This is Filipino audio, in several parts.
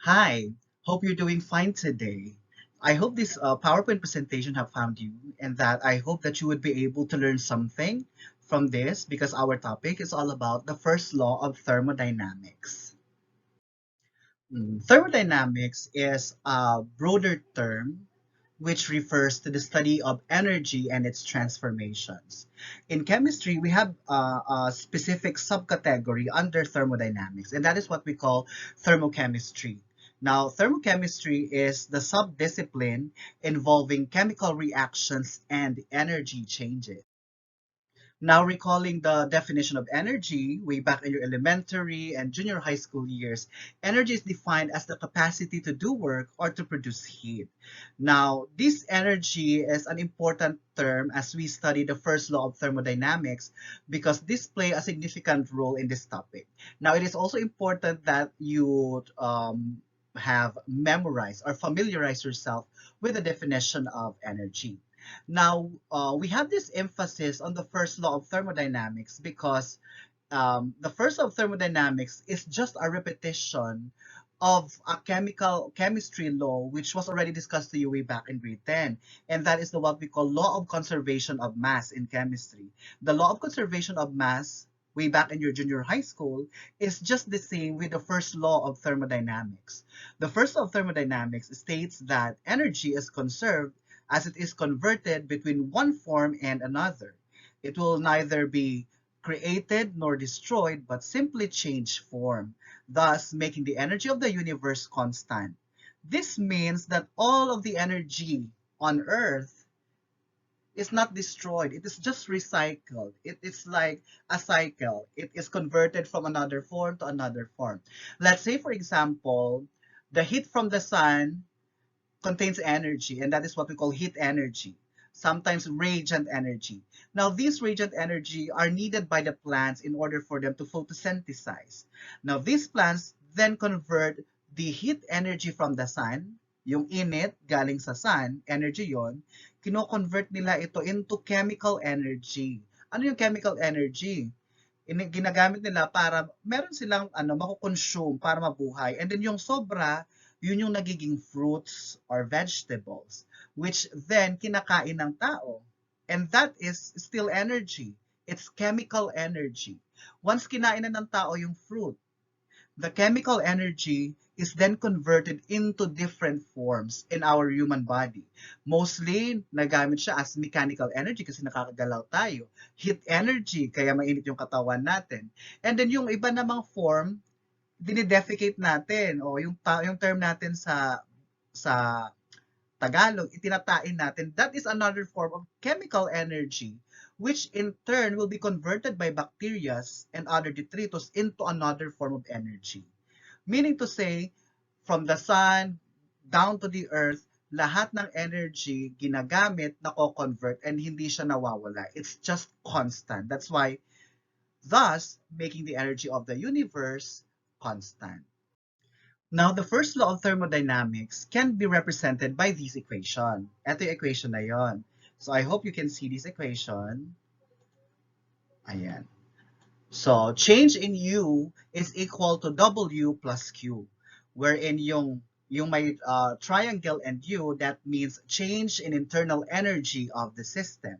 Hi, hope you're doing fine today. I hope this PowerPoint presentation have found you and that I hope that you would be able to learn something from this because our topic is all about the first law of thermodynamics. Thermodynamics is a broader term which refers to the study of energy and its transformations. In chemistry, we have a specific subcategory under thermodynamics, and that is what we call thermochemistry. Now, thermochemistry is the subdiscipline involving chemical reactions and energy changes. Now, recalling the definition of energy way back in your elementary and junior high school years, energy is defined as the capacity to do work or to produce heat. Now, this energy is an important term as we study the first law of thermodynamics because this play a significant role in this topic. Now, it is also important that you have memorized or familiarize yourself with the definition of energy. Now, we have this emphasis on the first law of thermodynamics because the first law of thermodynamics is just a repetition of a chemistry law which was already discussed to you way back in grade 10, and that is the what we call law of conservation of mass in chemistry. The law of conservation of mass way back in your junior high school is just the same with the first law of thermodynamics. The first law of thermodynamics states that energy is conserved as it is converted between one form and another. It will neither be created nor destroyed, but simply change form, thus making the energy of the universe constant. This means that all of the energy on Earth is not destroyed. It is just recycled. It is like a cycle. It is converted from another form to another form. Let's say, for example, the heat from the sun contains energy, and that is what we call heat energy, sometimes radiant energy. Now, these radiant energy are needed by the plants in order for them to photosynthesize. Now, these plants then convert the heat energy from the sun, yung init galing sa sun, energy yon, kino-convert nila ito into chemical energy. Ano yung chemical energy? Ginagamit nila para meron silang mako-consume para mabuhay. And then yung sobra, yun yung nagiging fruits or vegetables, which then kinakain ng tao. And that is still energy. It's chemical energy. Once kinain na ng tao yung fruit, the chemical energy is then converted into different forms in our human body. Mostly, nagamit siya as mechanical energy kasi nakakagalaw tayo. Heat energy, kaya mainit yung katawan natin. And then yung iba namang form, dinidefecate natin o yung term natin sa Tagalog, itinatain natin, that is another form of chemical energy which in turn will be converted by bacteria and other detritus into another form of energy. Meaning to say, from the sun down to the earth, lahat ng energy ginagamit, nako-convert, and hindi siya nawawala. It's just constant. That's why, thus, making the energy of the universe constant. Now, the first law of thermodynamics can be represented by this equation. Ito yung equation na yon. So, I hope you can see this equation. Ayan. So, change in U is equal to W plus Q, wherein yung may triangle and U, that means change in internal energy of the system.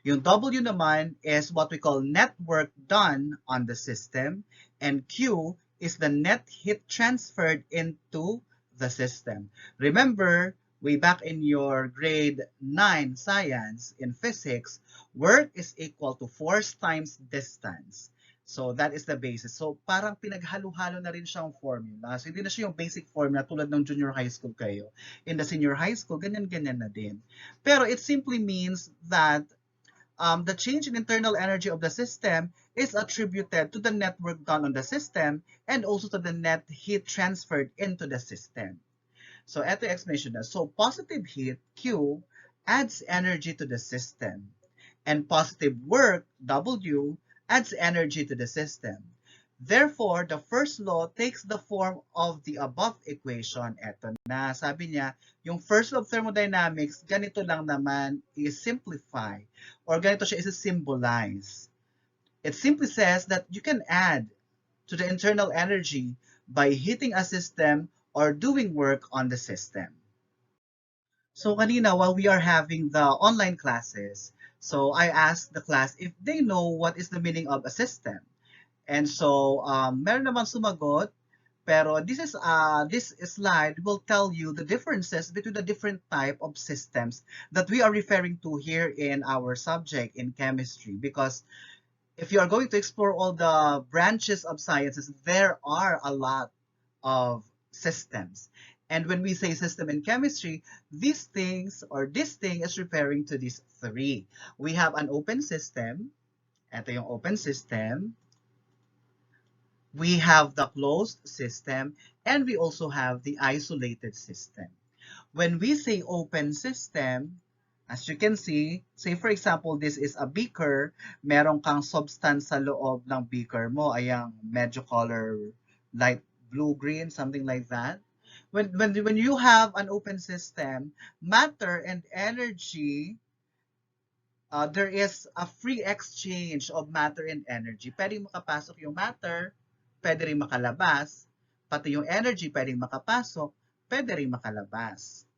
Yung W naman is what we call net work done on the system, and Q is the net heat transferred into the system. Remember, way back in your grade 9 science in physics, work is equal to force times distance. So that is the basis. So parang pinaghalo-halo na rin siyang formula. So hindi na siya yung basic formula tulad ng junior high school kayo. In the senior high school, ganyan-ganyan na din. Pero it simply means that the change in internal energy of the system is attributed to the net work done on the system and also to the net heat transferred into the system. So, ito yung explanation na. So, positive heat, Q, adds energy to the system. And positive work, W, adds energy to the system. Therefore, the first law takes the form of the above equation. Ito na, sabi niya, yung first law of thermodynamics, ganito lang naman is simplify or ganito siya is symbolize. It simply says that you can add to the internal energy by heating a system or doing work on the system. So kanina, while we are having the online classes, so I asked the class if they know what is the meaning of a system. And so, meron naman sumagot, pero this slide will tell you the differences between the different type of systems that we are referring to here in our subject in chemistry. Because if you are going to explore all the branches of sciences, there are a lot of systems. And when we say system in chemistry, these things or this thing is referring to these three. We have an open system. Ito yung open system. We have the closed system, and we also have the isolated system. When we say open system, as you can see, say for example, this is a beaker, meron kang substance sa loob ng beaker mo, ayang medyo color light blue-green, something like that. When you have an open system, matter and energy, there is a free exchange of matter and energy. Pwedeng makapasok yung matter, pwede rin makalabas, pati yung energy pwedeng makapasok, pwede rin makalabas.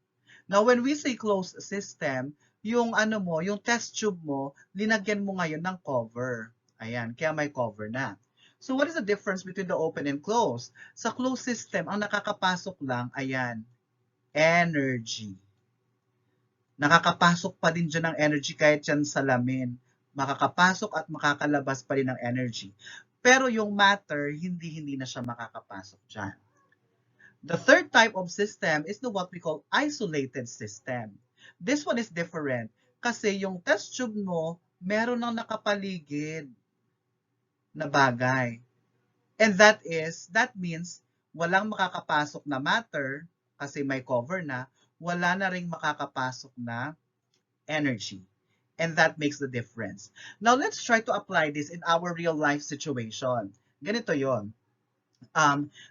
Now, when we say closed system, yung yung test tube mo, linagyan mo ngayon ng cover. Ayan, kaya may cover na. So, what is the difference between the open and closed? Sa closed system, ang nakakapasok lang, ayan, energy. Nakakapasok pa din dyan ng energy kahit yan salamin. Makakapasok at makakalabas pa rin ng energy. Pero yung matter, hindi na siya makakapasok dyan. The third type of system is what we call isolated system. This one is different kasi yung test tube mo, meron ng nakapaligid na bagay. And that means walang makakapasok na matter kasi may cover na, wala na ring makakapasok na energy. And that makes the difference. Now, let's try to apply this in our real life situation. Ganito yon.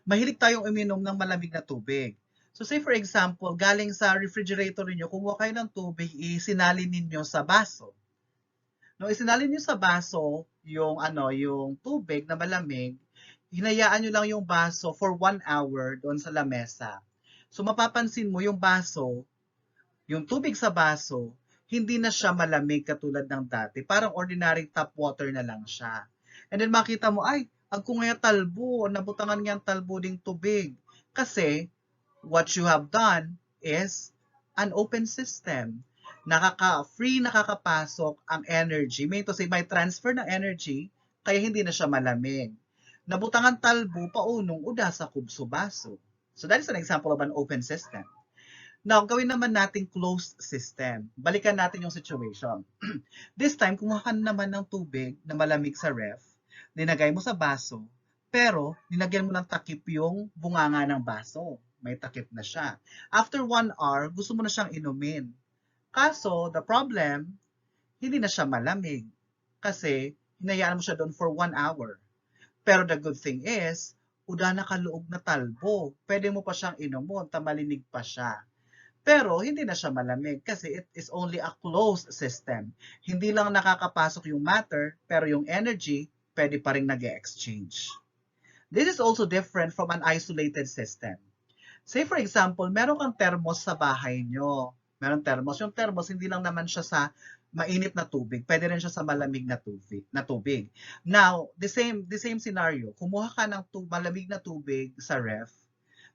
Mahilig tayong uminom ng malamig na tubig. So say for example, galing sa refrigerator niyo, kumuha kayo ng tubig, isinalin ninyo sa baso. No, isinalin niyo sa baso yung tubig na malamig, hinayaan niyo lang yung baso for 1 hour doon sa lamesa. So mapapansin mo yung baso, yung tubig sa baso, hindi na siya malamig katulad ng dati. Parang ordinary tap water na lang siya. And then makita mo, ay, agko nga talbo, nabutangan nga talbo ding tubig. Kasi, what you have done is an open system. Free nakakapasok ang energy. Meaning to say, may transfer ng energy, kaya hindi na siya malamig. Nabutangan talbo, paunong uda sa kubso baso. So that is an example of an open system. Now, gawin naman natin closed system. Balikan natin yung situation. This time, kumuha ka naman ng tubig na malamig sa ref, linagay mo sa baso, pero linagyan mo ng takip yung bunganga ng baso. May takip na siya. After 1 hour, gusto mo na siyang inumin. Kaso, the problem, hindi na siya malamig. Kasi, hinayaan mo siya doon for 1 hour. Pero the good thing is, uda nakaloob na talbo. Pwede mo pa siyang inumon, tamalinig pa siya. Pero hindi na siya malamig kasi it is only a closed system. Hindi lang nakakapasok yung matter, pero yung energy, pwede pa rin nag-exchange. This is also different from an isolated system. Say for example, meron kang thermos sa bahay nyo. Meron thermos. Yung thermos, hindi lang naman siya sa mainit na tubig. Pwede rin siya sa malamig na tubig. Now, the same scenario. Kumuha ka ng malamig na tubig sa ref,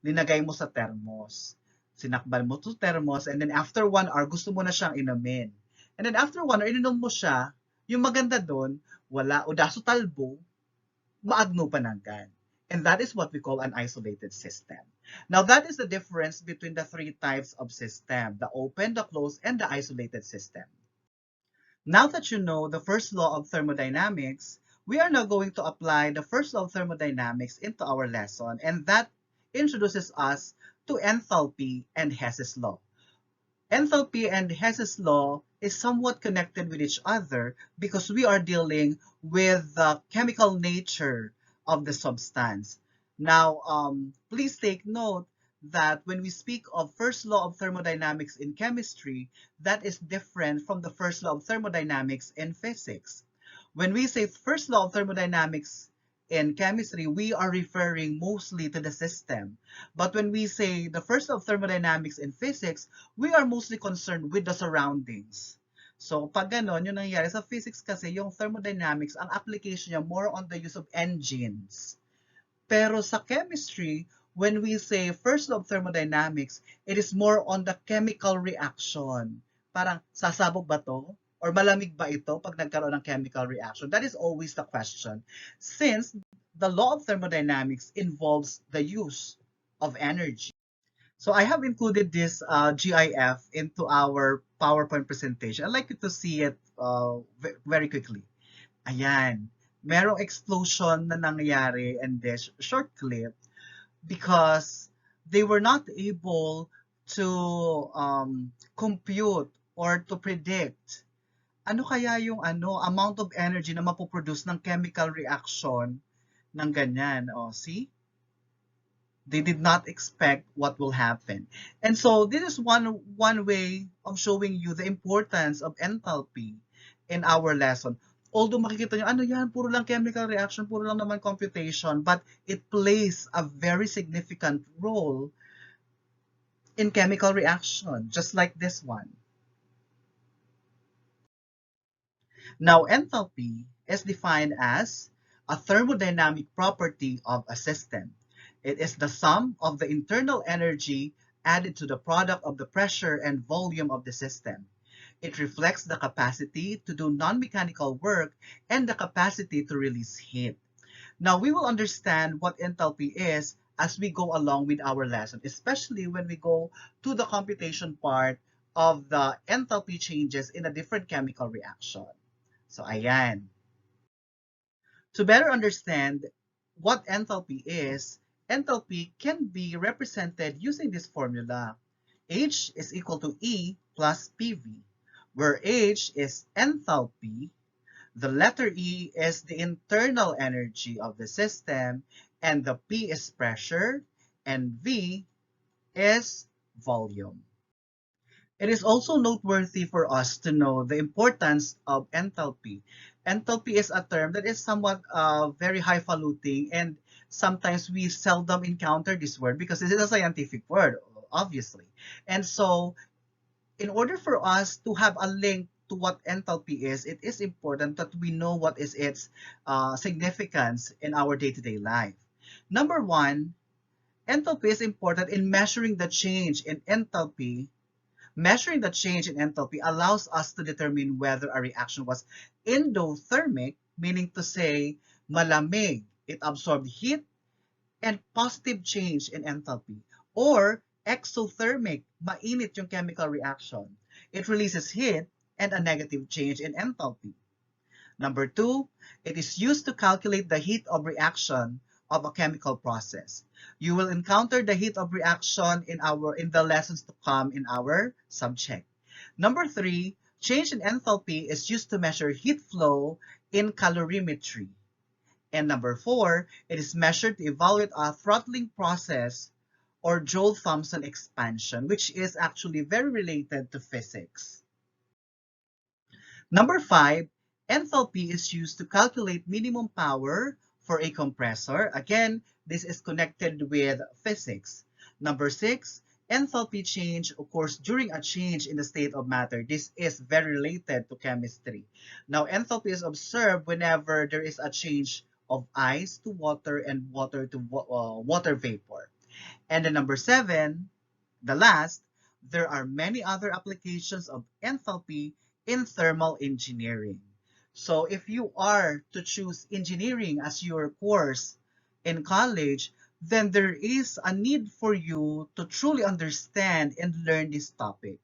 linagay mo sa thermos. Sinakbal mo to thermos, and then after 1 hour, gusto mo na siyang inumin. And then after 1 hour, ininom mo siya, yung maganda doon, wala, o daso talbo, maagno pananggan. And that is what we call an isolated system. Now, that is the difference between the three types of system, the open, the closed, and the isolated system. Now that you know the first law of thermodynamics, we are now going to apply the first law of thermodynamics into our lesson, and that introduces us to enthalpy and Hess's law. Enthalpy and Hess's law is somewhat connected with each other because we are dealing with the chemical nature of the substance. Now, please take note that when we speak of first law of thermodynamics in chemistry, that is different from the first law of thermodynamics in physics. When we say first law of thermodynamics in chemistry, we are referring mostly to the system. But when we say the first of thermodynamics in physics, we are mostly concerned with the surroundings. So pag ganon, yung nangyayari sa physics kasi, yung thermodynamics, ang application niya more on the use of engines. Pero sa chemistry, when we say first law of thermodynamics, it is more on the chemical reaction. Parang sasabog ba to? Or malamig ba ito pag nagkaroon ng chemical reaction? That is always the question. Since the law of thermodynamics involves the use of energy. So I have included this GIF into our PowerPoint presentation. I'd like you to see it very quickly. Ayan. Merong explosion na nangyari in this short clip because they were not able to compute or to predict ano kaya yung amount of energy na mapoproduce ng chemical reaction ng ganyan. O, see? They did not expect what will happen. And so this is one way of showing you the importance of enthalpy in our lesson. Although makikita nyo, ano yan, puro lang chemical reaction, puro lang naman computation, but it plays a very significant role in chemical reaction, just like this one. Now, enthalpy is defined as a thermodynamic property of a system. It is the sum of the internal energy added to the product of the pressure and volume of the system. It reflects the capacity to do non-mechanical work and the capacity to release heat. Now, we will understand what enthalpy is as we go along with our lesson, especially when we go to the computation part of the enthalpy changes in a different chemical reaction. So, ayan. To better understand what enthalpy is, enthalpy can be represented using this formula. H is equal to E plus PV, where H is enthalpy, the letter E is the internal energy of the system, and the P is pressure, and V is volume. It is also noteworthy for us to know the importance of enthalpy. Enthalpy is a term that is somewhat very highfalutin, and sometimes we seldom encounter this word because it is a scientific word, obviously. And so, in order for us to have a link to what enthalpy is, it is important that we know what is its significance in our day-to-day life. Number one, enthalpy is important in measuring the change in enthalpy. Measuring the change in enthalpy allows us to determine whether a reaction was endothermic, meaning to say malamig, it absorbed heat, and positive change in enthalpy, or exothermic, mainit yung chemical reaction. It releases heat and a negative change in enthalpy. Number two, it is used to calculate the heat of reaction of a chemical process. You will encounter the heat of reaction in the lessons to come in our subject. Number three, change in enthalpy is used to measure heat flow in calorimetry. And number four, it is measured to evaluate a throttling process or Joule-Thomson expansion, which is actually very related to physics. Number five, enthalpy is used to calculate minimum power for a compressor. Again, this is connected with physics. Number six, enthalpy change occurs during a change in the state of matter. This is very related to chemistry. Now, enthalpy is observed whenever there is a change of ice to water and water to water vapor. And then number seven, the last, there are many other applications of enthalpy in thermal engineering. So if you are to choose engineering as your course in college, then there is a need for you to truly understand and learn this topic.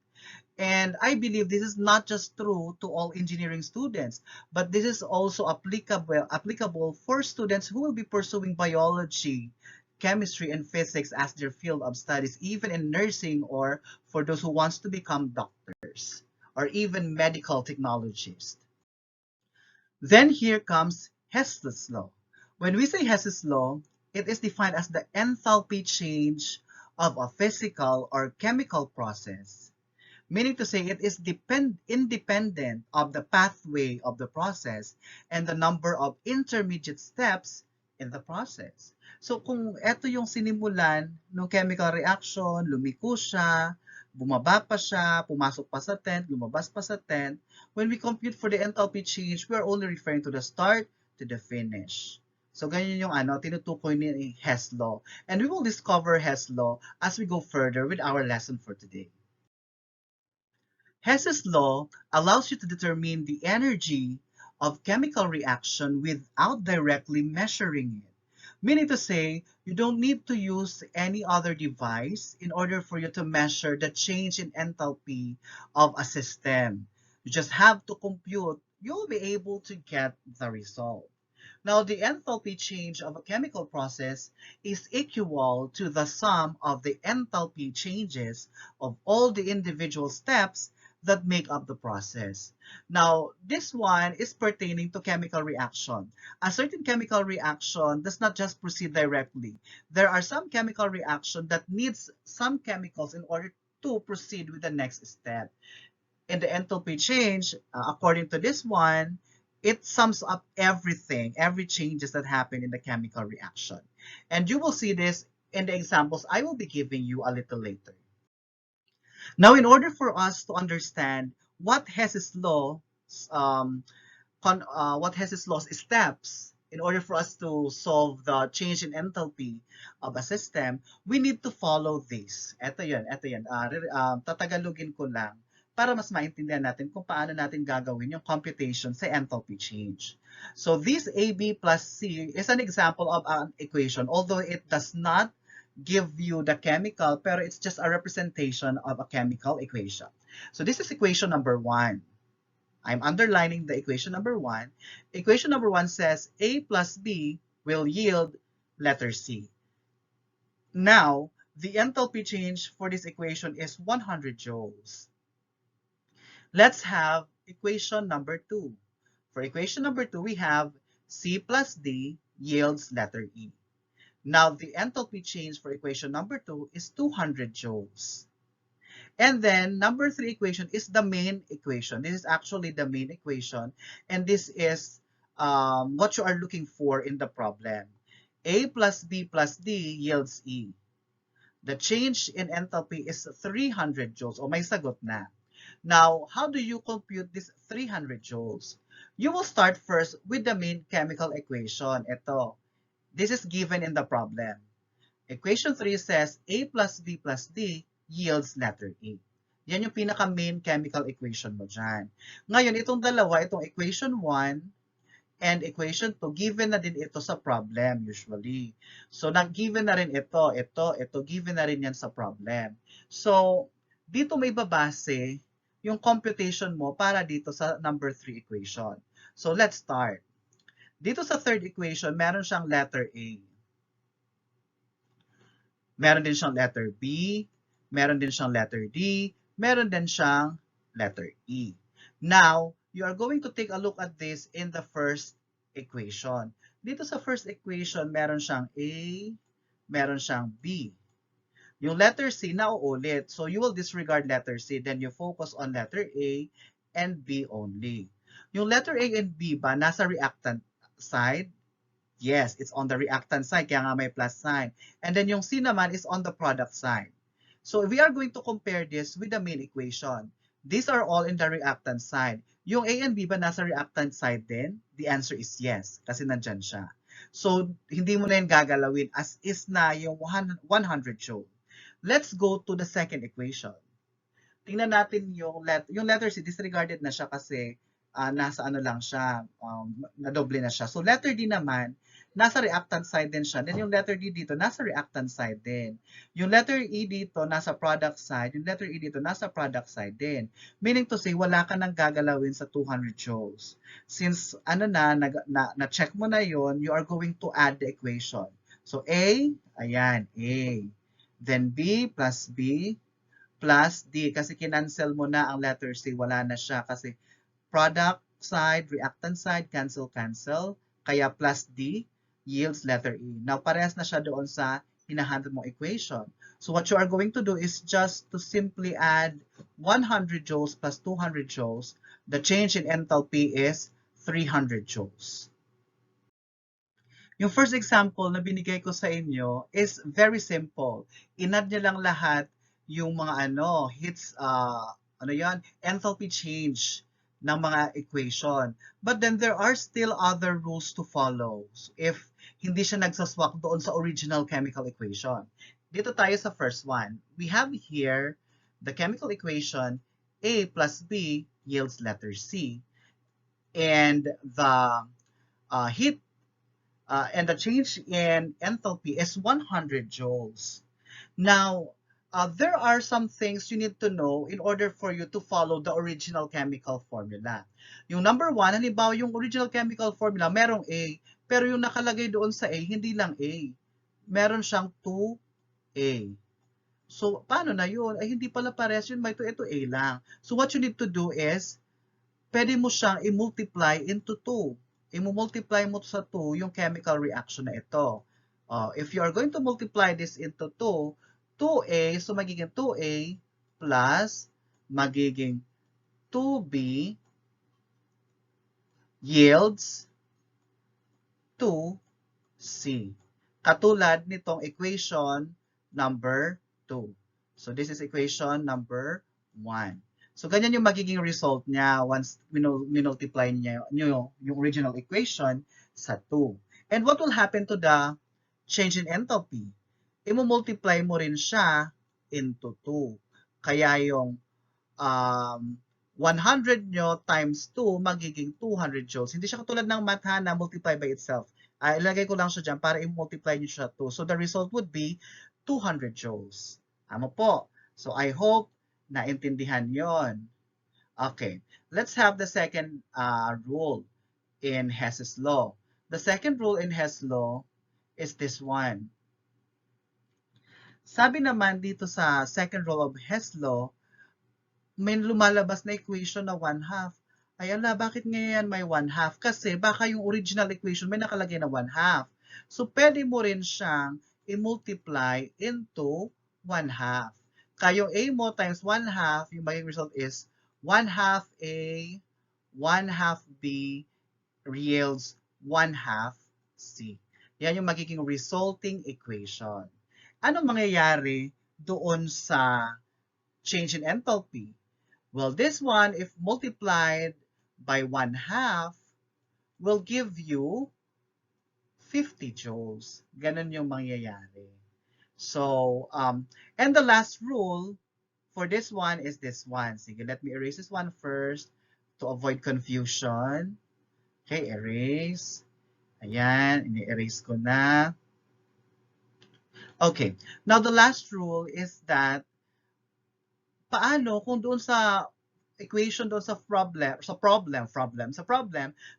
And I believe this is not just true to all engineering students, but this is also applicable for students who will be pursuing biology, chemistry, and physics as their field of studies, even in nursing or for those who wants to become doctors or even medical technologists. Then here comes Hess's law. When we say Hess's law, it is defined as the enthalpy change of a physical or chemical process, meaning to say it is independent of the pathway of the process and the number of intermediate steps in the process. So kung ito yung sinimulan ng chemical reaction, lumiko siya, bumaba pa siya, pumasok pa sa tent, lumabas pa sa tent, when we compute for the enthalpy change, we are only referring to the start to the finish. So ganyan yung tinutukoy ni Hess law. And we will discover Hess law as we go further with our lesson for today. Hess's law allows you to determine the energy of chemical reaction without directly measuring it. Meaning to say, you don't need to use any other device in order for you to measure the change in enthalpy of a system. You just have to compute, you'll be able to get the result. Now, the enthalpy change of a chemical process is equal to the sum of the enthalpy changes of all the individual steps that make up the process. Now, this one is pertaining to chemical reaction. A certain chemical reaction does not just proceed directly. There are some chemical reaction that needs some chemicals in order to proceed with the next step. In the enthalpy change, according to this one, it sums up everything, every changes that happen in the chemical reaction. And you will see this in the examples I will be giving you a little later. Now, in order for us to understand what Hess's law, um, what Hess's law's steps, in order for us to solve the change in enthalpy of a system, we need to follow this. Ito yun, ito yun. Tatagalogin ko lang para mas maintindihan natin kung paano natin gagawin yung computation sa enthalpy change. So this AB plus C is an example of an equation, although it does not give you the chemical, pero it's just a representation of a chemical equation. So this is equation number 1. I'm underlining the equation number 1. Equation number 1 says A plus B will yield letter C. Now, the enthalpy change for this equation is 100 joules. Let's have equation number 2. For equation number 2, we have C plus D yields letter E. Now, the enthalpy change for equation number 2 is 200 joules. And then, number 3 equation is the main equation. This is actually the main equation. And this is what you are looking for in the problem. A plus B plus D yields E. The change in enthalpy is 300 joules. O may sagot na. Now, how do you compute this 300 joules? You will start first with the main chemical equation. Ito. This is given in the problem. Equation 3 says A plus B plus D yields letter E. Yan yung pinaka-main chemical equation mo dyan. Ngayon, itong dalawa, itong equation 1 and equation 2, given na din ito sa problem usually. So, nag-given na rin ito, given na rin yan sa problem. So, dito may babase yung computation mo para dito sa number 3 equation. So, let's start. Dito sa third equation, meron siyang letter A. Meron din siyang letter B. Meron din siyang letter D. Meron din siyang letter E. Now, you are going to take a look at this in the first equation. Dito sa first equation, meron siyang A, meron siyang B. Yung letter C, nauulit. So, you will disregard letter C. Then, you focus on letter A and B only. Yung letter A and B ba, nasa reactant side? Yes, it's on the reactant side, kaya nga may plus sign. And then yung C naman is on the product side. So we are going to compare this with the main equation. These are all in the reactant side. Yung A and B ba nasa reactant side din? The answer is yes, kasi nandyan siya. So hindi mo na yung gagalawin as is na yung 100 joule. Let's go to the second equation. Tingnan natin yung letter C, disregarded na siya kasi nasa ano lang siya, nadoble na siya. So letter D naman, nasa reactant side din siya. Then yung letter D dito, nasa reactant side din. Yung letter E dito, nasa product side. Yung letter E dito, nasa product side din. Meaning to say, wala ka nang gagalawin sa 200 joules. Since na-check mo na yon, you are going to add the equation. So A, ayan, A. Then B plus B plus D. Kasi kinancel mo na ang letter C, wala na siya. Kasi product side, reactant side, cancel, cancel. Kaya plus D yields letter E. Now, parehas na siya doon sa hinahandle mong equation. So, what you are going to do is just to simply add 100 joules plus 200 joules. The change in enthalpy is 300 joules. Yung first example na binigay ko sa inyo is very simple. Inad niya lang lahat yung mga hits, ano yan, enthalpy change ng mga equation. But then there are still other rules to follow if hindi siya nagsaswak doon sa original chemical equation. Dito tayo sa first one. We have here the chemical equation A plus B yields letter C. And the heat and the change in enthalpy is 100 joules. Now, there are some things you need to know in order for you to follow the original chemical formula. Yung number one, halimbawa yung original chemical formula, merong A, pero yung nakalagay doon sa A, hindi lang A. Meron siyang 2A. So, paano na yun? Ay, hindi pala pares yun, may ito A lang. So, what you need to do is, pwede mo siyang i-multiply into 2. I-multiply mo sa 2 yung chemical reaction na ito. If you are going to multiply this into 2, 2A, so magiging 2A plus magiging 2B yields 2C. Katulad nitong equation number 2. So this is equation number 1. So, ganyan yung magiging result niya once minultiply niya yung original equation sa 2. And what will happen to the change in enthalpy? I-multiply mo rin siya into 2. Kaya yung 100 nyo times 2 magiging 200 joules. Hindi siya katulad ng math na multiply by itself. Ilagay ko lang siya dyan para i-multiply nyo siya 2. So, the result would be 200 joules. Tama po. So, I hope naintindihan yon. Okay, let's have the second rule in Hess's law. The second rule in Hess's law is this one. Sabi naman dito sa second rule of Hess's law, may lumalabas na equation na 1/2. Ay ala, bakit ngayon may 1/2? Kasi baka yung original equation may nakalagay na 1/2. So, pwede mo rin siyang i-multiply into 1/2. Kaya yung A mo times 1/2, yung magiging result is 1/2 A, 1/2 B yields 1/2 C. Yan yung magiging resulting equation. Ano mangyayari doon sa change in enthalpy? Well, this one, if multiplied by 1/2, will give you 50 joules. Ganun yung mangyayari. So, and the last rule for this one is this one. Sige, let me erase this one first to avoid confusion. Okay, erase. Ayan, ini-erase ko na. Okay, now the last rule is that paano kung doon sa equation doon sa problem,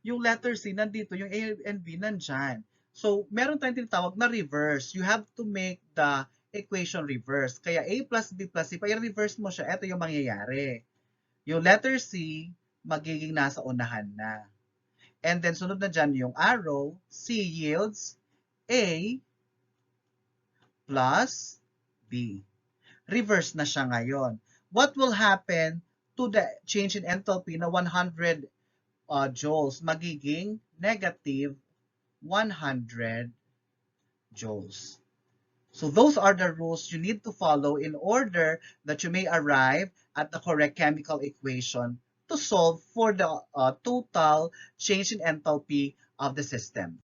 yung letter C nandito, yung A and B nandyan. So, meron tayong tinatawag na reverse. You have to make the equation reverse. Kaya A plus B plus C, pag reverse mo siya, ito yung mangyayari. Yung letter C, magiging nasa unahan na. And then, sunod na dyan yung arrow, C yields A plus B. Reverse na siya ngayon. What will happen to the change in enthalpy na 100 joules? Magiging negative 100 joules. So those are the rules you need to follow in order that you may arrive at the correct chemical equation to solve for the total change in enthalpy of the system.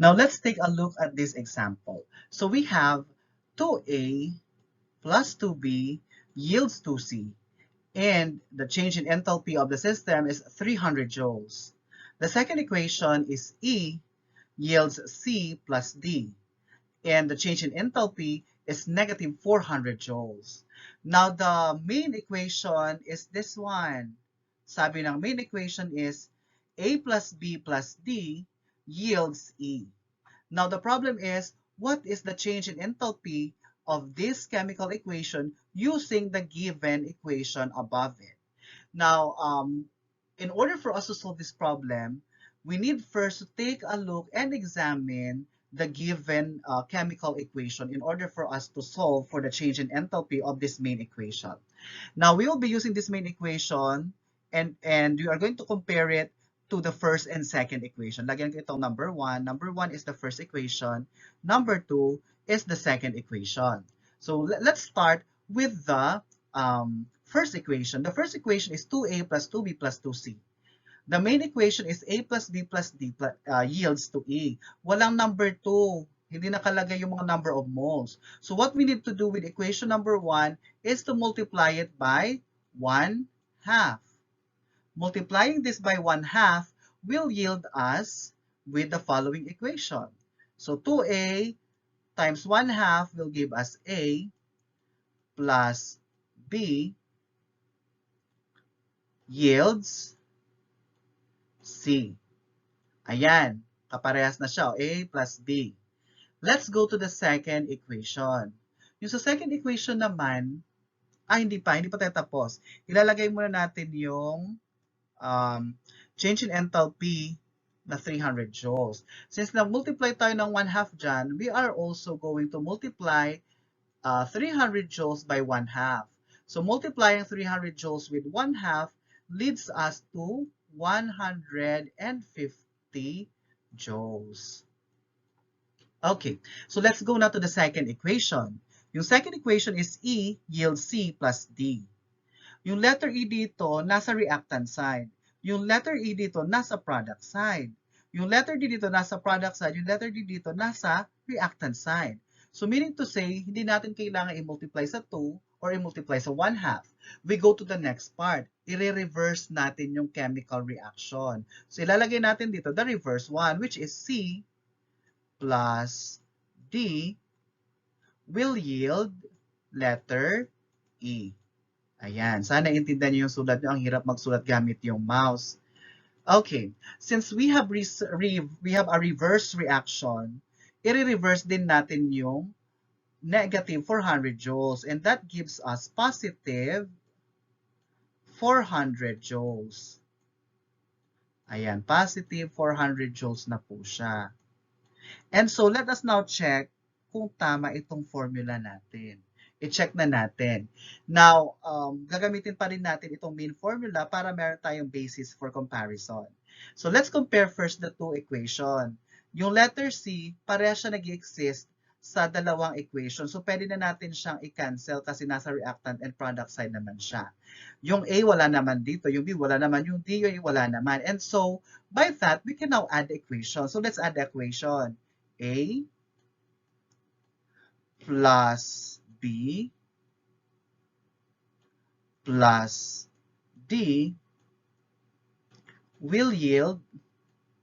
Now let's take a look at this example. So we have 2A plus 2B yields 2C, and the change in enthalpy of the system is 300 joules. The second equation is E yields C plus D, and the change in enthalpy is negative 400 joules. Now, the main equation is this one. Sabi ng main equation is A plus B plus D yields E. Now, the problem is, what is the change in enthalpy of this chemical equation using the given equation above it? Now, in order for us to solve this problem, we need first to take a look and examine the given chemical equation in order for us to solve for the change in enthalpy of this main equation. Now, we will be using this main equation and we are going to compare it to the first and second equation. Lagyan ko itong number 1. Number 1 is the first equation. Number 2 is the second equation. So let's start with the first equation. The first equation is 2a plus 2b plus 2c. The main equation is a plus b plus d yields to e. Walang number 2. Hindi nakalagay yung mga number of moles. So what we need to do with equation number 1 is to multiply it by 1/2. Multiplying this by 1/2 will yield us with the following equation. So 2a times 1/2 will give us a plus b yields c. Ayan, kaparehas na siya. A plus b. Let's go to the second equation. Yung sa second equation naman, hindi pa tayo tapos. Ilalagay muna natin yung change in enthalpy na 300 joules. Since na-multiply tayo ng 1/2 dyan, we are also going to multiply 300 joules by 1/2. So multiplying 300 joules with 1/2 leads us to 150 joules. Okay, so let's go now to the second equation. Yung second equation is E yields C plus D. Yung letter E dito, nasa reactant side. Yung letter E dito, nasa product side. Yung letter D dito, nasa product side. Yung letter D dito, nasa reactant side. So meaning to say, hindi natin kailangan i-multiply sa 2 or i-multiply sa 1/2. We go to the next part. I-reverse natin yung chemical reaction. So ilalagay natin dito the reverse one, which is C plus D will yield letter E. Ayan. Sana intindihan niyo yung sulat niyo. Ang hirap magsulat gamit yung mouse. Okay. Since we have a reverse reaction, i-reverse din natin yung negative 400 joules. And that gives us positive 400 joules. Ayan. Positive 400 joules na po siya. And so, let us now check kung tama itong formula natin. I-check na natin. Now, gagamitin pa rin natin itong main formula para meron tayong basis for comparison. So, let's compare first the two equation. Yung letter C, pareha siya nag-exist sa dalawang equation. So, pwede na natin siyang i-cancel kasi nasa reactant and product side naman siya. Yung A, wala naman dito. Yung B, wala naman. Yung D, yung wala naman. And so, by that, we can now add the equation. So, let's add the equation. A plus B plus D will yield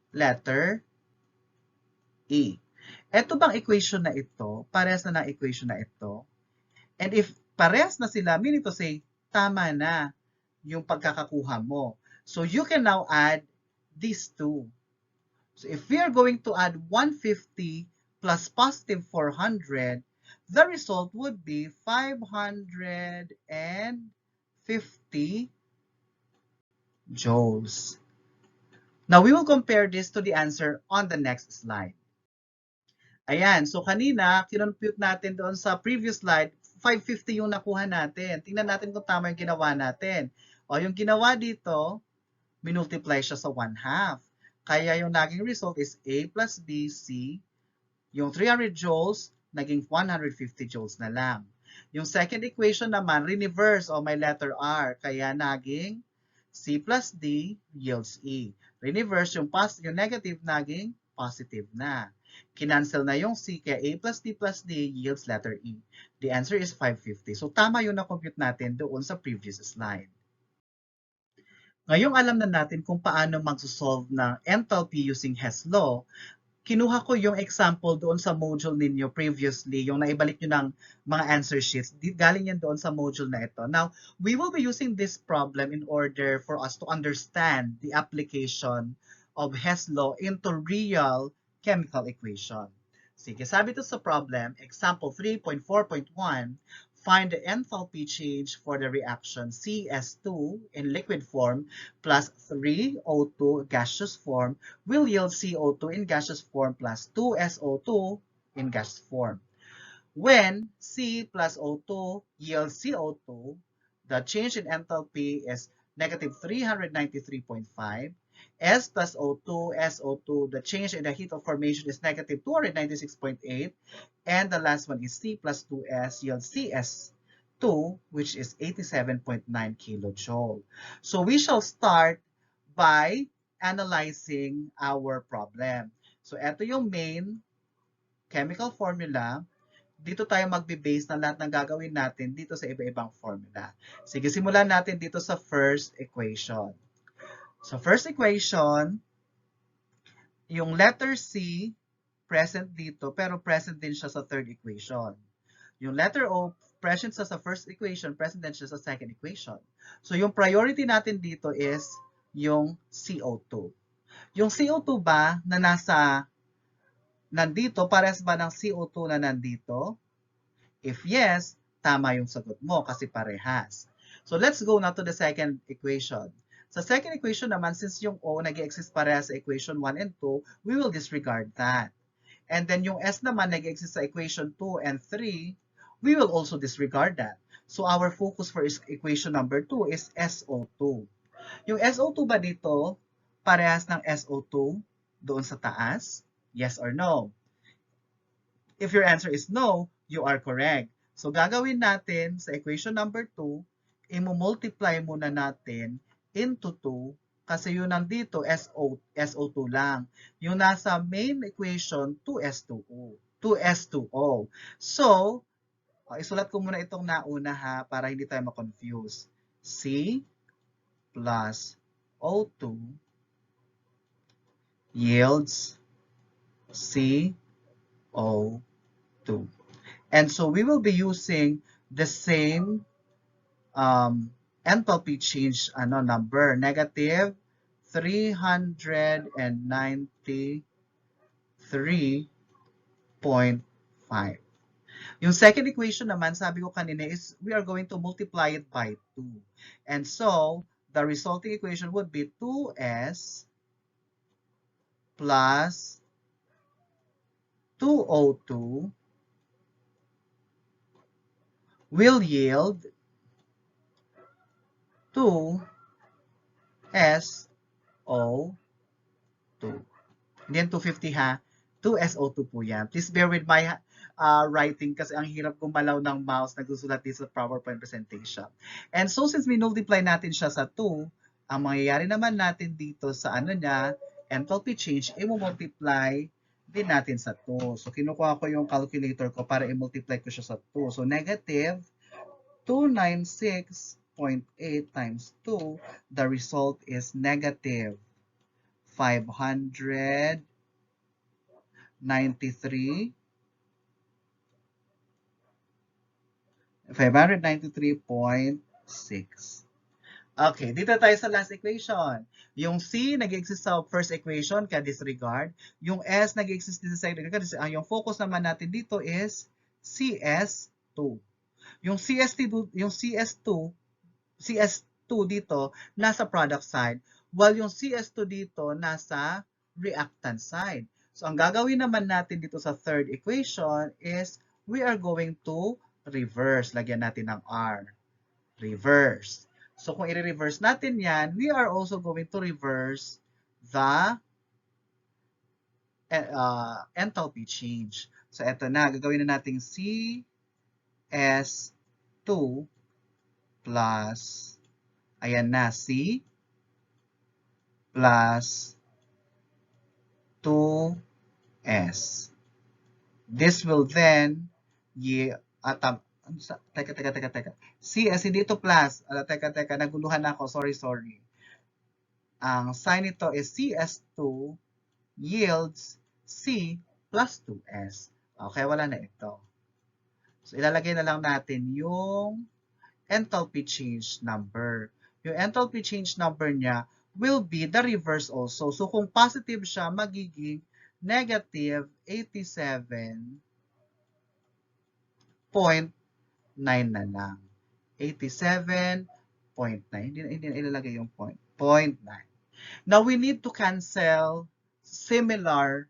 letter E. Ito bang equation na ito? Parehas na ng equation na ito. And if parehas na sila, meaning to say, tama na yung pagkakakuha mo. So you can now add these two. So if we are going to add 150 plus positive 400, the result would be 550 joules. Now, we will compare this to the answer on the next slide. Ayan, so kanina, kinonpute natin doon sa previous slide, 550 yung nakuha natin. Tingnan natin kung tama yung ginawa natin. O, yung ginawa dito, minultiply siya sa 1/2. Kaya yung naging result is A plus B, C. Yung 300 joules, naging 150 joules na lang. Yung second equation naman, reverse o may letter R. Kaya naging C plus D yields E. Reverse yung negative naging positive na. Kinancel na yung C, kaya A plus D yields letter E. The answer is 550. So tama yung na-compute natin doon sa previous slide. Ngayong alam na natin kung paano mag-solve ng enthalpy using Hess law, kinuha ko yung example doon sa module ninyo previously, yung naibalik nyo ng mga answer sheets. Galing yan doon sa module na ito. Now, we will be using this problem in order for us to understand the application of Hess law into real chemical equation. Sige, sabi ito sa problem, example 3.4.1, find the enthalpy change for the reaction CS2 in liquid form plus 3O2 gaseous form will yield CO2 in gaseous form plus 2SO2 in gaseous form. When C plus O2 yields CO2, the change in enthalpy is negative 393.5. S plus O2, SO2, the change in the heat of formation is negative 296.8. And the last one is C plus 2S yields CS2, which is 87.9 kilojoule. So we shall start by analyzing our problem. So ito yung main chemical formula. Dito tayo magbe-base ng lahat ng gagawin natin dito sa iba-ibang formula. Sige, simulan natin dito sa first equation. So first equation, yung letter C, present dito, pero present din siya sa third equation. Yung letter O, present siya sa first equation, present din siya sa second equation. So yung priority natin dito is yung CO2. Yung CO2 ba na nandito, parehas ba ng CO2 na nandito? If yes, tama yung sagot mo kasi parehas. So let's go now to the second equation. Sa second equation naman, since yung O nag-exist parehas sa equation 1 and 2, we will disregard that. And then yung S naman nag-exist sa equation 2 and 3, we will also disregard that. So our focus for equation number 2 is SO2. Yung SO2 ba dito, parehas ng SO2 doon sa taas? Yes or no? If your answer is no, you are correct. So gagawin natin sa equation number 2, i-multiply muna natin into 2 kasi yun nandito SO2 lang. Yung nasa main equation 2S2O. 2S2O. So, isulat ko muna itong nauna ha para hindi tayo ma-confuse. C plus O2 yields CO2. And so we will be using the same enthalpy change number, negative 393.5. Yung second equation naman, sabi ko kanina, is we are going to multiply it by 2. And so, the resulting equation would be 2S plus 2O2 will yield 2SO2. Hindi yan 250 ha. 2SO2 po yan. Please bear with my writing kasi ang hirap gumalaw ng mouse nagsusulat dito sa PowerPoint presentation. And so since we multiply natin siya sa 2, ang mangyayari naman natin dito sa enthalpy change, i-multiply din natin sa 2. So kinukuha ko yung calculator ko para i-multiply ko siya sa 2. So negative 296.8 times 2, the result is negative 593.6. Okay, dito tayo sa last equation. Yung C nag-exist sa first equation, kaya disregard. Yung S nag-exist din sa second equation. Yung focus naman natin dito is CS2. Yung CS2 dito nasa product side, while yung CS2 dito nasa reactant side. So ang gagawin naman natin dito sa third equation is we are going to reverse. Lagyan natin ng R. Reverse. So kung i-reverse natin yan, we are also going to reverse the enthalpy change. So eto na, gagawin na natin CS2 plus, ayan na, C plus 2S. This will then teka. CS, hindi ito plus. Teka, naguluhan ako. Sorry. Ang sign nito is CS2 yields C plus 2S. Okay, wala na ito. So, ilalagay na lang natin yung enthalpy change number. Yung enthalpy change number niya will be the reverse also. So, kung positive siya, magiging negative 87.9 na lang. 87.9. Hindi na ilalagay yung point. 0.9. Now, we need to cancel similar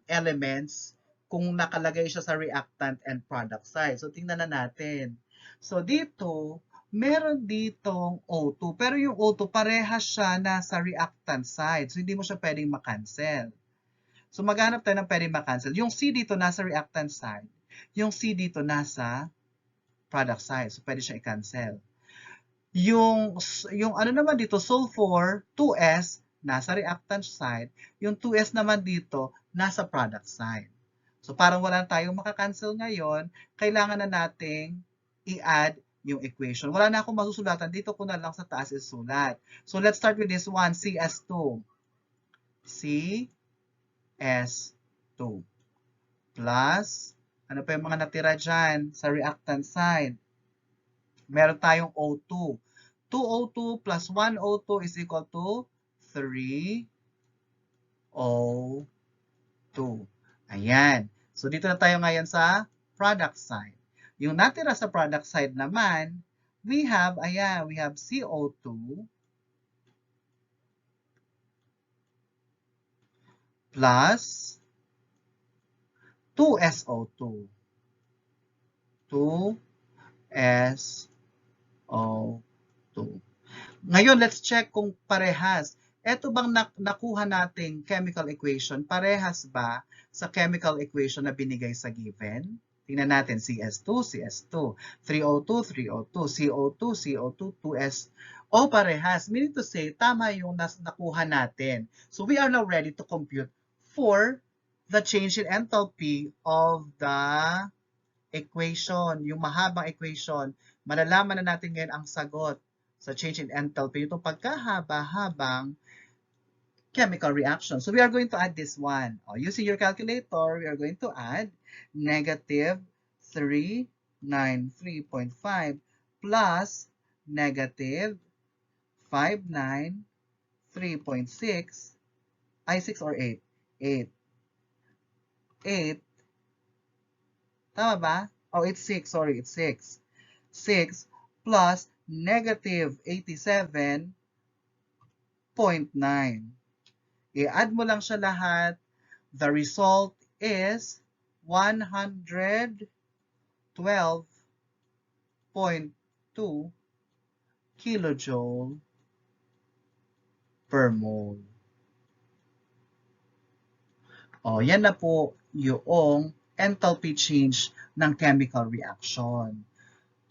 elements kung nakalagay siya sa reactant and product side. So, tingnan na natin. So, dito, meron ditong O2, pero yung O2 parehas siya nasa reactant side. So, hindi mo siya pwedeng makancel. So, maghanap tayo ng pwedeng makancel. Yung C dito nasa reactant side. Yung C dito nasa product side. So, pwede siya i-cancel. Yung ano naman dito, sulfur, 2S, nasa reactant side. Yung 2S naman dito, nasa product side. So, parang wala tayong makakancel ngayon. Kailangan na nating i-add yung equation. Wala na akong masusulatan. Dito ko na lang sa taas isulat. So, let's start with this one, CS2. CS2 plus, ano pa yung mga natira dyan sa reactant side? Meron tayong O2. 2O2 plus 1O2 is equal to 3O2. Ayan. So, dito na tayo ngayon sa product side. Yung natira sa product side naman, we have, ayan, we have CO2 plus 2SO2. 2SO2. Ngayon, let's check kung parehas. Ito bang nakuha nating chemical equation, parehas ba sa chemical equation na binigay sa given? Tingnan natin, CS2, CS2, 3O2, 3O2, CO2, CO2, 2S. O parehas, meaning to say, tama yung nakuha natin. So we are now ready to compute for the change in enthalpy of the equation, yung mahabang equation. Malalaman na natin ngayon ang sagot sa change in enthalpy, itong pagkahaba-habang chemical reaction. So we are going to add this one. Using your calculator, we are going to add negative 393.5 plus negative 593.6, ay 6 or 8? 8. 8. Tama ba? Oh, it's 6. Sorry, it's 6. 6 plus negative 87.9. I-add mo lang siya lahat. The result is 112.2 kilojoule per mole. Yan na po yung enthalpy change ng chemical reaction.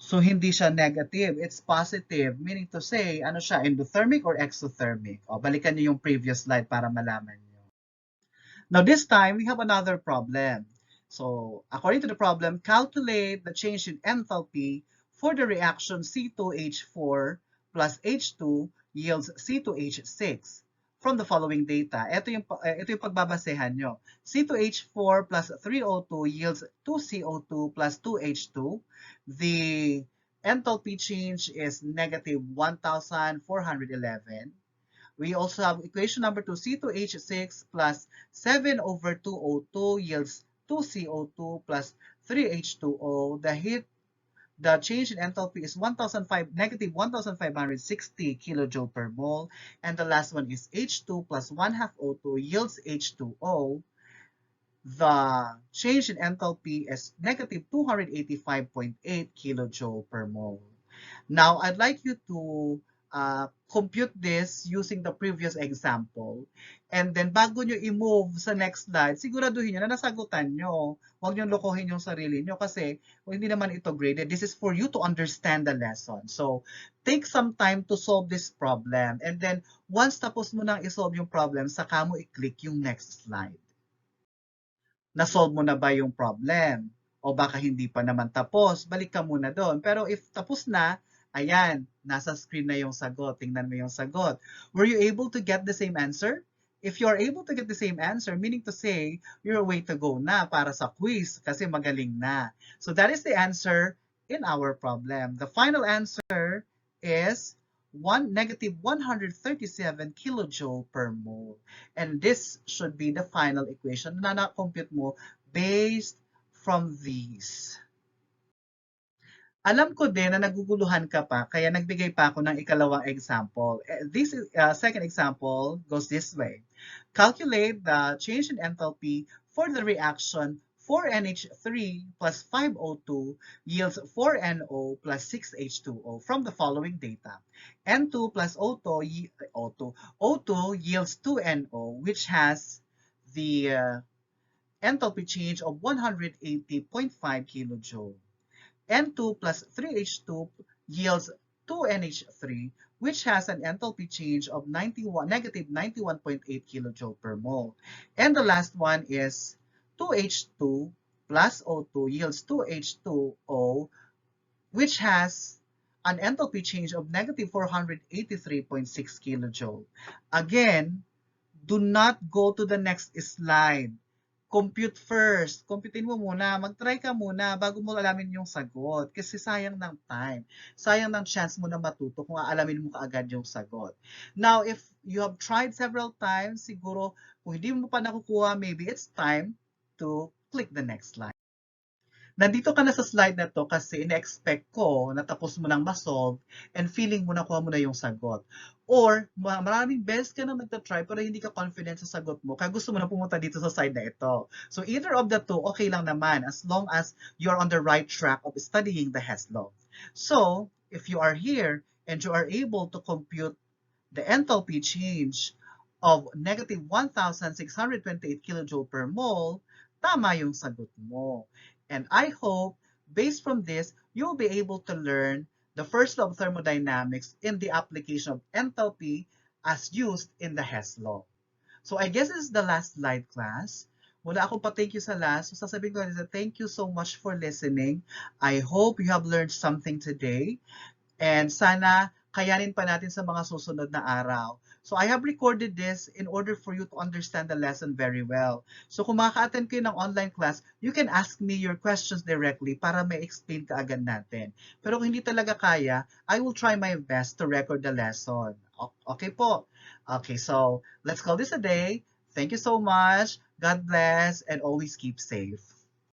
So, hindi siya negative. It's positive. Meaning to say, ano siya, endothermic or exothermic? Balikan niyo yung previous slide para malaman niyo. Now, this time, we have another problem. So, according to the problem, calculate the change in enthalpy for the reaction C2H4 plus H2 yields C2H6 from the following data. Ito yung pagbabasehan nyo. C2H4 plus 3O2 yields 2CO2 plus 2H2. The enthalpy change is negative 1,411. We also have equation number 2, C2H6 plus 7 over 2O2 yields 2CO2 plus 3H2O. The change in enthalpy is negative 1,560 kilojoule per mole. And the last one is H2 plus 1 half O2 yields H2O. The change in enthalpy is negative 285.8 kilojoule per mole. Now, I'd like you to compute this using the previous example. And then, bago nyo i-move sa next slide, siguraduhin nyo na nasagutan nyo. Huwag nyo lokohin yung sarili nyo kasi hindi naman ito graded. This is for you to understand the lesson. So, take some time to solve this problem. And then, once tapos mo nang i-solve yung problem, saka mo i-click yung next slide. Na-solve mo na ba yung problem? O baka hindi pa naman tapos, balik ka muna doon. Pero if tapos na, ayan, nasa screen na yung sagot. Tingnan mo yung sagot. Were you able to get the same answer? If you are able to get the same answer, meaning to say, you're way to go na para sa quiz kasi magaling na. So that is the answer in our problem. The final answer is negative 137 kilojoule per mole. And this should be the final equation na na-compute mo based from these. Alam ko din na naguguluhan ka pa, kaya nagbigay pa ako ng ikalawang example. This second example goes this way. Calculate the change in enthalpy for the reaction 4NH3 plus 5O2 yields 4NO plus 6H2O from the following data. N2 plus O2 yields 2NO, which has the enthalpy change of 180.5 kilojoule. N2 plus 3H2 yields 2NH3, which has an enthalpy change of negative 91.8 kilojoule per mole. And the last one is 2H2 plus O2 yields 2H2O, which has an enthalpy change of negative 483.6 kilojoule. Again, do not go to the next slide. Compute first. Computein mo muna. Mag-try ka muna bago mo alamin yung sagot. Kasi sayang ng time. Sayang ng chance mo na matuto kung aalamin mo kaagad yung sagot. Now, if you have tried several times, siguro kung hindi mo pa nakukuha, maybe it's time to click the next slide. Nandito ka na sa slide na to kasi ina-expect ko na tapos mo nang ma-solve and feeling mo nakuha mo na yung sagot. Or maraming beses ka na nagtatry pero hindi ka confident sa sagot mo kaya gusto mo na pumunta dito sa slide na ito. So either of the two, okay lang naman as long as you're on the right track of studying the Hess law. So if you are here and you are able to compute the enthalpy change of negative 1,628 kilojoule per mole, tama yung sagot mo. And I hope, based from this, you'll be able to learn the first law of thermodynamics in the application of enthalpy as used in the Hess law. So I guess this is the last slide, class. Wala akong pa-thank you sa last. So sasabihin ko na thank you so much for listening. I hope you have learned something today. And sana kayanin pa natin sa mga susunod na araw. So I have recorded this in order for you to understand the lesson very well. So kung makaka-attend kayo ng online class, you can ask me your questions directly para may explain ka agad natin. Pero kung hindi talaga kaya, I will try my best to record the lesson. Okay po? Okay, so let's call this a day. Thank you so much. God bless and always keep safe.